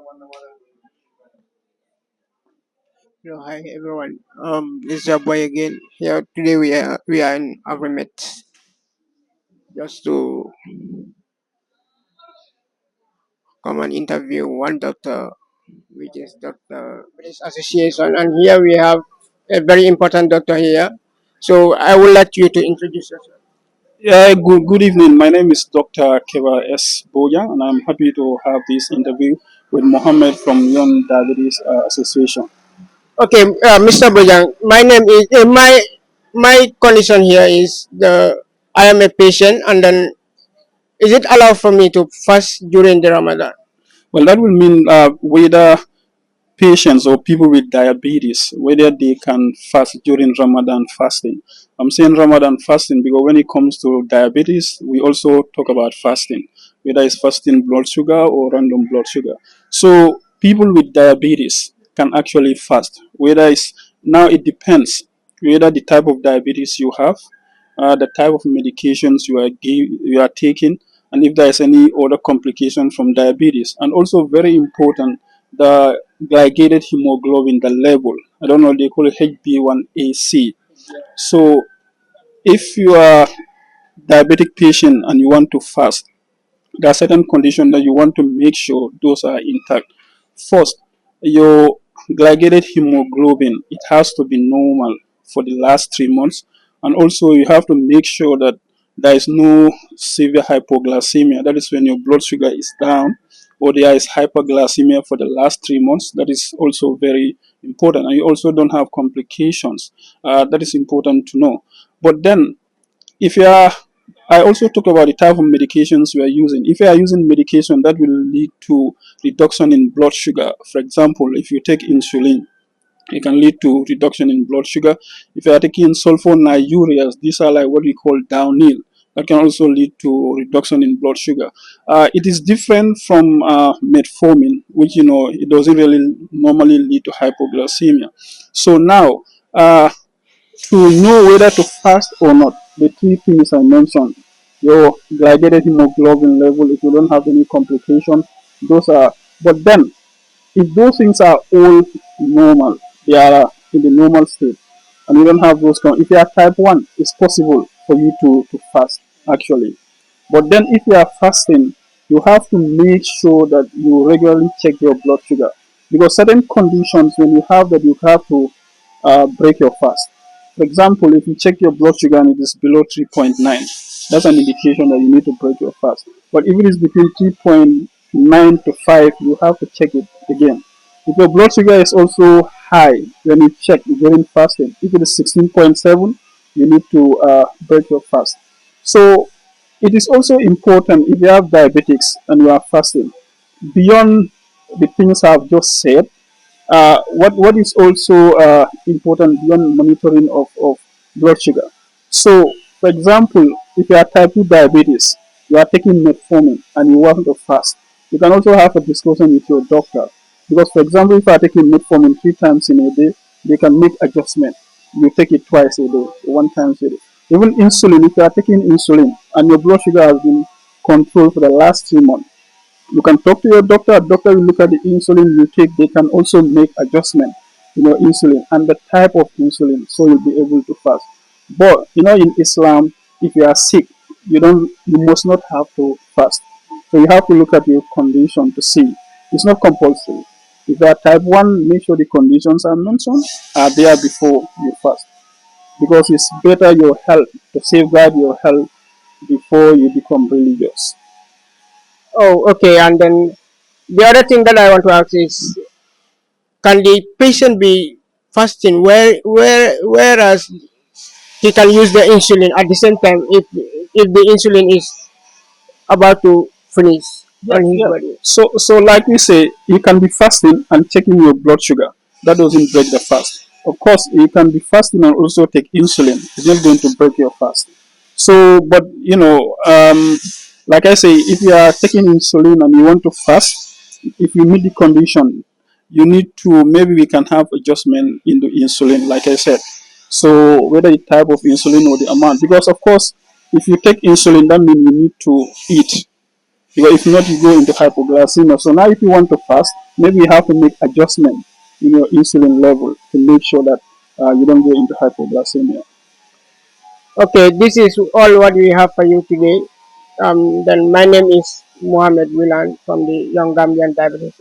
Hello, hi everyone. This is your boy again. Here today we are in agreement just to come and interview one doctor, which is Doctor British Association, and here we have a very important doctor here. So I would like you to introduce yourself. Yeah, good evening. My name is Dr. Keva S. Boya, and I'm happy to have this interview with Mohammed from Young Diabetes Association. Okay, Mr. Bojang, my name is my condition here is the I am a patient, and then is it allowed for me to fast during the Ramadan? Well, that will mean whether patients or people with diabetes, whether they can fast during Ramadan fasting. I'm saying Ramadan fasting because when it comes to diabetes, we also talk about fasting, whether it's fasting blood sugar or random blood sugar. So people with diabetes can actually fast. Whether it's now it depends whether the type of diabetes you have, the type of medications you are taking, and if there is any other complication from diabetes. And also very important, the glycated hemoglobin, the level. I don't know, they call it HB1AC. So if you are diabetic patient and you want to fast, there are certain conditions that you want to make sure those are intact. First, your glycated hemoglobin, it has to be normal for the last 3 months. And also you have to make sure that there is no severe hypoglycemia. That is when your blood sugar is down, or there is hyperglycemia for the last 3 months. That is also very important. And you also don't have complications. That is important to know. But then if you are I also talk about the type of medications we are using. If you are using medication that will lead to reduction in blood sugar, for example, if you take insulin, it can lead to reduction in blood sugar. If you are taking sulfonylureas, these are like what we call downhill. That can also lead to reduction in blood sugar. It is different from metformin, which it doesn't really normally lead to hypoglycemia. So now, to know whether to fast or not, the three things I mentioned, your glycated hemoglobin level, if you don't have any complications, those are, but then if those things are all normal, they are in the normal state, and you don't have those, if you are type 1, it's possible for you to fast actually. But then if you are fasting, you have to make sure that you regularly check your blood sugar, because certain conditions when you have that, you have to break your fast. For example, if you check your blood sugar and it is below 3.9, that's an indication that you need to break your fast. But if it is between 3.9 to 5, you have to check it again. If your blood sugar is also high when you check during fasting, if it is 16.7, you need to break your fast. So it is also important if you have diabetics and you are fasting, beyond the things I've just said, what is also important beyond monitoring of blood sugar. So, for example, if you are type 2 diabetes, you are taking metformin and you want to fast, you can also have a discussion with your doctor. Because, for example, if you are taking metformin 3 times in a day, they can make adjustment. You take it twice a day, 1 time a day. Even insulin, if you are taking insulin and your blood sugar has been controlled for the last 3 months, you can talk to your doctor. Doctor will look at the insulin you take. They can also make adjustment in your insulin and the type of insulin, so you'll be able to fast. But in Islam, if you are sick, you must not have to fast. So you have to look at your condition to see. It's not compulsory. If you are type 1, make sure the conditions I mentioned are there before you fast, because it's better your health, to safeguard your health before you become religious. Oh, okay. And then the other thing that I want to ask is, can the patient be fasting whereas he can use the insulin at the same time if the insulin is about to finish Yeah, on his yeah. body? So like we say, you can be fasting and checking your blood sugar. That doesn't break the fast. Of course, you can be fasting and also take insulin. It's not going to break your fast. So, but like I say, if you are taking insulin and you want to fast, if you meet the condition, you need to, maybe we can have adjustment in the insulin, like I said. So whether the type of insulin or the amount, because of course, if you take insulin, that means you need to eat. Because if not, you go into hypoglycemia. So now, if you want to fast, maybe you have to make adjustment in your insulin level to make sure that you don't go into hypoglycemia. Okay, this is all what we have for you today. Then my name is Mohammed Wilan from the Young Gambian Diabetes